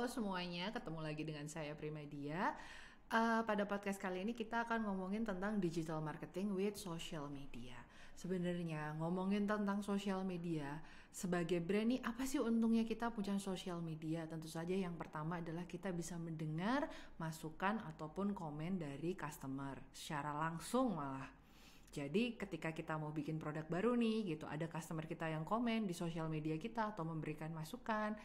Halo semuanya, ketemu lagi dengan saya Primadia. Pada podcast kali ini kita akan ngomongin tentang digital marketing with social media. Sebenarnya ngomongin tentang social media sebagai brand nih, apa sih untungnya kita punya social media? Tentu saja yang pertama adalah kita bisa mendengar masukan ataupun komen dari customer secara langsung malah. Jadi ketika kita mau bikin produk baru nih gitu, ada customer kita yang komen di sosial media kita atau memberikan masukan,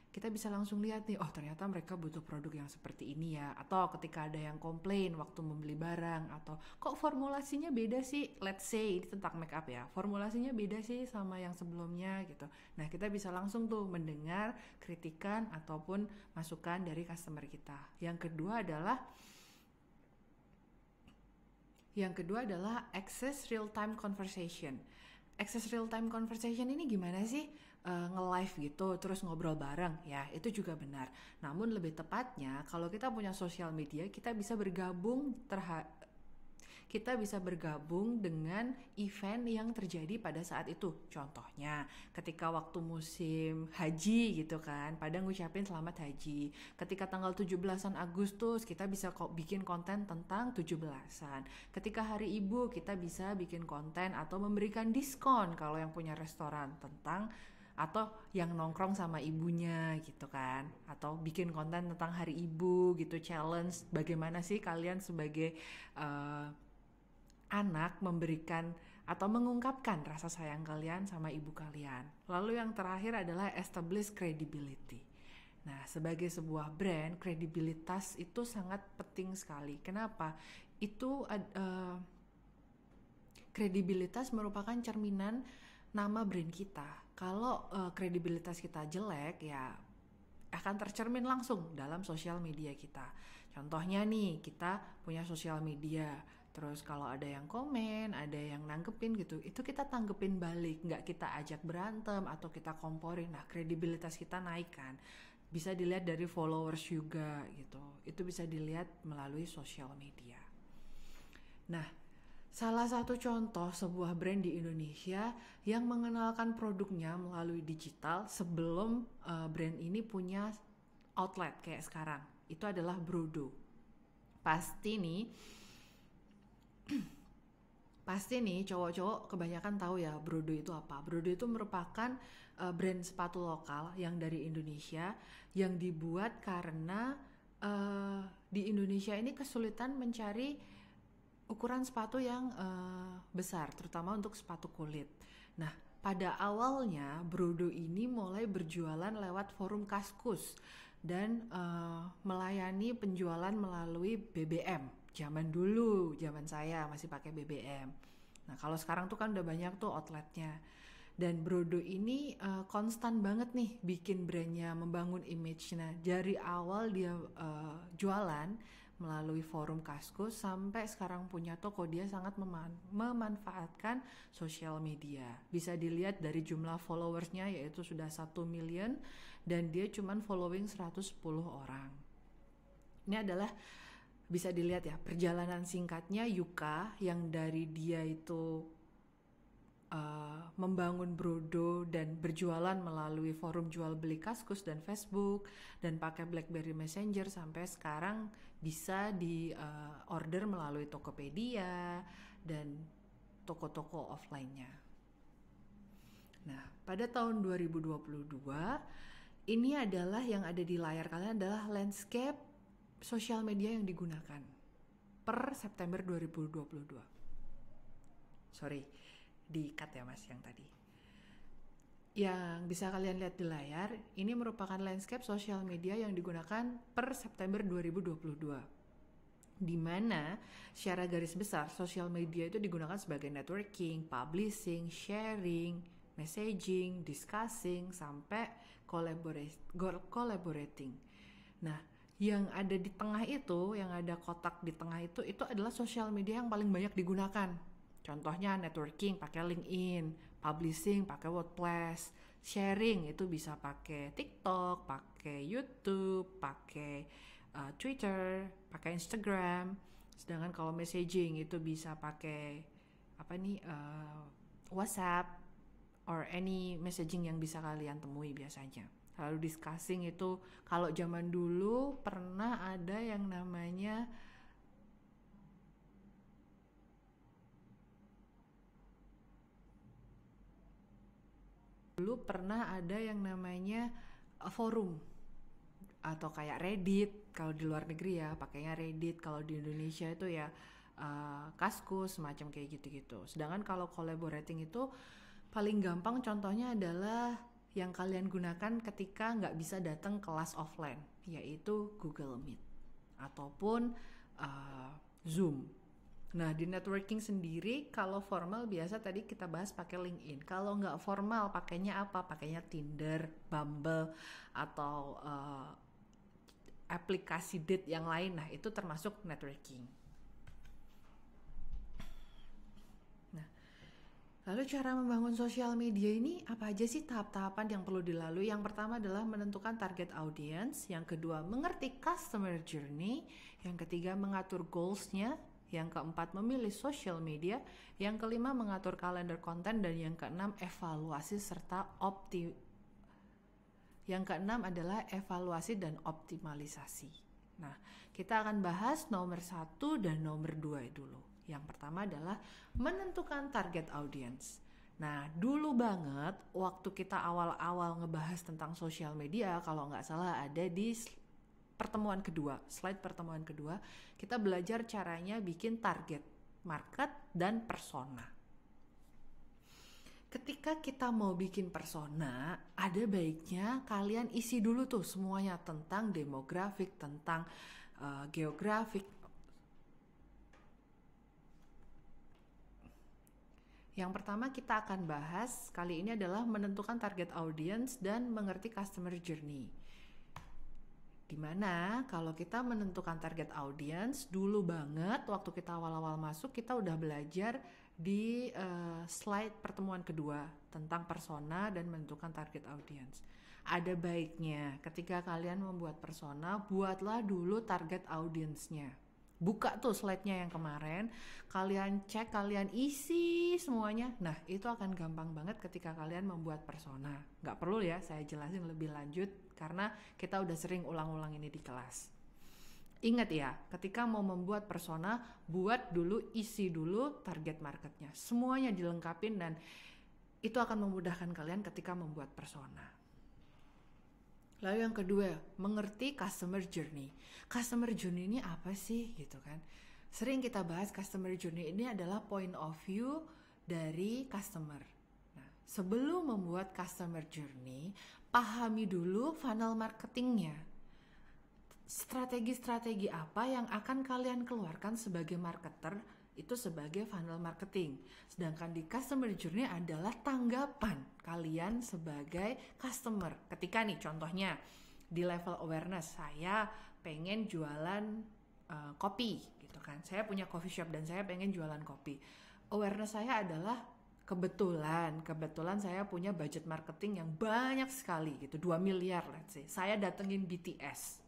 kita bisa langsung lihat nih, oh ternyata mereka butuh produk yang seperti ini ya. Atau ketika ada yang komplain waktu membeli barang, atau kok formulasinya beda sih, let's say ini tentang make up ya, formulasinya beda sih sama yang sebelumnya gitu. Nah kita bisa langsung tuh mendengar kritikan ataupun masukan dari customer kita. Yang kedua adalah access real time conversation. Access real time conversation ini gimana sih? Nge-live gitu, terus ngobrol bareng, ya itu juga benar. Namun lebih tepatnya, kalau kita punya sosial media, kita bisa bergabung dengan event yang terjadi pada saat itu. Contohnya, ketika waktu musim haji gitu kan, pada ngucapin selamat haji. Ketika tanggal 17-an Agustus, kita bisa bikin konten tentang 17-an. Ketika hari ibu, kita bisa bikin konten atau memberikan diskon kalau yang punya restoran tentang atau yang nongkrong sama ibunya gitu kan, atau bikin konten tentang hari ibu gitu, challenge bagaimana sih kalian sebagai anak memberikan atau mengungkapkan rasa sayang kalian sama ibu kalian. Lalu yang terakhir adalah establish credibility. Nah, sebagai sebuah brand, kredibilitas itu sangat penting sekali. Kenapa? Kredibilitas merupakan cerminan nama brand kita. Kalau kredibilitas kita jelek, ya akan tercermin langsung dalam sosial media kita. Contohnya nih, kita punya sosial media, terus kalau ada yang komen, ada yang nanggepin gitu, itu kita tanggepin balik, nggak kita ajak berantem atau kita komporin. Nah, kredibilitas kita naik kan. Bisa dilihat dari followers juga gitu. Itu bisa dilihat melalui sosial media. Nah, salah satu contoh sebuah brand di Indonesia yang mengenalkan produknya melalui digital sebelum brand ini punya outlet kayak sekarang, itu adalah Brodo. Pasti nih, pasti nih cowok-cowok kebanyakan tahu ya Brodo itu apa. Brodo itu merupakan brand sepatu lokal yang dari Indonesia yang dibuat karena di Indonesia ini kesulitan mencari ukuran sepatu yang besar, terutama untuk sepatu kulit. Nah, pada awalnya Brodo ini mulai berjualan lewat forum Kaskus dan melayani penjualan melalui BBM. Zaman dulu, zaman saya masih pakai BBM. Nah, kalau sekarang tuh kan udah banyak tuh outletnya. Dan Brodo ini konstan banget nih bikin brandnya, membangun image-nya. Dari awal dia jualan melalui forum Kaskus sampai sekarang punya toko, dia sangat memanfaatkan sosial media. Bisa dilihat dari jumlah followersnya yaitu sudah 1 million dan dia cuman following 110 orang. Ini adalah bisa dilihat ya perjalanan singkatnya Yuka yang dari dia itu membangun Brodo dan berjualan melalui forum jual beli Kaskus dan Facebook dan pakai BlackBerry Messenger sampai sekarang bisa di order melalui Tokopedia dan toko-toko offline-nya. Nah, pada tahun 2022 ini adalah yang ada di layar kalian adalah landscape sosial media yang digunakan per September 2022. Sorry, di-cut ya mas yang tadi. Yang bisa kalian lihat di layar, ini merupakan landscape sosial media yang digunakan per September 2022. Di mana secara garis besar sosial media itu digunakan sebagai networking, publishing, sharing, messaging, discussing, sampai collaborating. Nah, yang ada di tengah itu, yang ada kotak di tengah itu adalah sosial media yang paling banyak digunakan. Contohnya networking pakai LinkedIn, publishing pakai WordPress, sharing itu bisa pakai TikTok, pakai YouTube, pakai Twitter, pakai Instagram. Sedangkan kalau messaging itu bisa pakai WhatsApp or any messaging yang bisa kalian temui biasanya. selalu discussing itu. Kalau zaman dulu pernah ada yang namanya forum atau kayak Reddit. Kalau di luar negeri ya pakainya Reddit, kalau di Indonesia itu ya Kaskus, semacam kayak gitu-gitu. Sedangkan kalau collaborating itu paling gampang contohnya adalah yang kalian gunakan ketika nggak bisa datang kelas offline, yaitu Google Meet ataupun Zoom. Nah, di networking sendiri kalau formal biasa tadi kita bahas pakai LinkedIn. Kalau nggak formal pakainya apa? Pakainya Tinder, Bumble, atau aplikasi date yang lain. Nah, itu termasuk networking. Nah, lalu cara membangun sosial media ini apa aja sih tahap-tahapan yang perlu dilalui? Yang pertama adalah menentukan target audience, yang kedua mengerti customer journey, yang ketiga mengatur goals-nya, yang keempat memilih social media, yang kelima mengatur kalender konten, dan yang keenam evaluasi serta yang keenam adalah evaluasi dan optimalisasi. Nah, kita akan bahas nomor 1 dan nomor 2 dulu. Yang pertama adalah menentukan target audience. Nah, dulu banget waktu kita awal-awal ngebahas tentang sosial media, kalau nggak salah ada di slide pertemuan kedua, kita belajar caranya bikin target market dan persona. Ketika kita mau bikin persona, ada baiknya kalian isi dulu tuh semuanya tentang demografik, tentang geografik. Yang pertama kita akan bahas kali ini adalah menentukan target audience dan mengerti customer journey. Dimana kalau kita menentukan target audience, dulu banget waktu kita awal-awal masuk kita udah belajar di slide pertemuan kedua tentang persona dan menentukan target audience. Ada baiknya ketika kalian membuat persona, buatlah dulu target audience-nya. Buka tuh slide-nya yang kemarin, kalian cek, kalian isi semuanya. Nah, itu akan gampang banget ketika kalian membuat persona. Nggak perlu ya saya jelasin lebih lanjut, karena kita udah sering ulang-ulang ini di kelas. Ingat ya, ketika mau membuat persona, buat dulu, isi dulu target marketnya. Semuanya dilengkapin dan itu akan memudahkan kalian ketika membuat persona. Lalu yang kedua, mengerti customer journey. Customer journey ini apa sih gitu kan? Sering kita bahas customer journey ini adalah point of view dari customer. Nah, sebelum membuat customer journey, pahami dulu funnel marketingnya. Strategi-strategi apa yang akan kalian keluarkan sebagai marketer itu sebagai funnel marketing. Sedangkan di customer journey adalah tanggapan kalian sebagai customer. Ketika nih contohnya di level awareness, saya pengen jualan kopi gitu kan. Saya punya coffee shop dan saya pengen jualan kopi. Awareness saya adalah kebetulan saya punya budget marketing yang banyak sekali gitu, 2 miliar let's say. Saya datengin BTS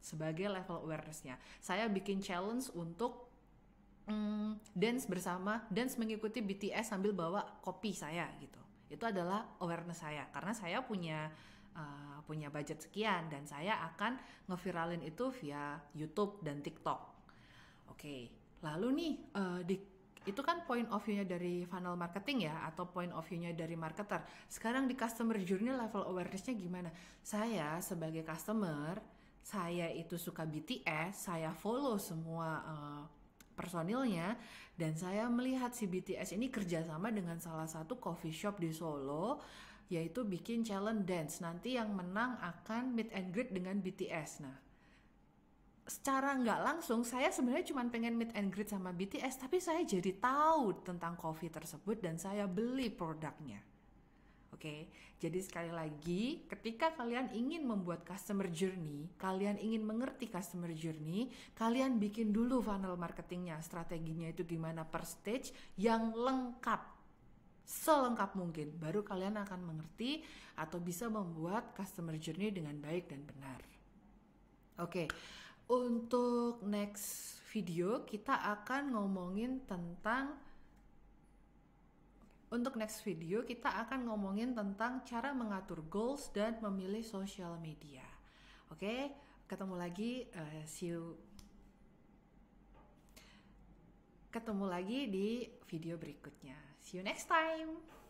sebagai level awareness-nya. Saya bikin challenge untuk dance mengikuti BTS sambil bawa kopi saya gitu. Itu adalah awareness saya karena saya punya budget sekian dan saya akan ngeviralin itu via YouTube dan TikTok. Oke, lalu nih itu kan point of view-nya dari funnel marketing ya, atau point of view-nya dari marketer. Sekarang di customer journey level awareness-nya gimana? Saya sebagai customer, saya itu suka BTS, saya follow semua personilnya, dan saya melihat si BTS ini kerjasama dengan salah satu coffee shop di Solo, yaitu bikin challenge dance. Nanti yang menang akan meet and greet dengan BTS. Nah, secara nggak langsung saya sebenarnya cuma pengen meet and greet sama BTS, tapi saya jadi tahu tentang coffee tersebut dan saya beli produknya. Oke, jadi sekali lagi, ketika kalian ingin membuat customer journey, kalian ingin mengerti customer journey, kalian bikin dulu funnel marketingnya, strateginya itu gimana per stage yang lengkap, selengkap mungkin, baru kalian akan mengerti atau bisa membuat customer journey dengan baik dan benar. Oke, untuk next video kita akan ngomongin tentang Untuk next video kita akan ngomongin tentang cara mengatur goals dan memilih social media. Oke, ketemu lagi, ketemu lagi di video berikutnya. See you next time.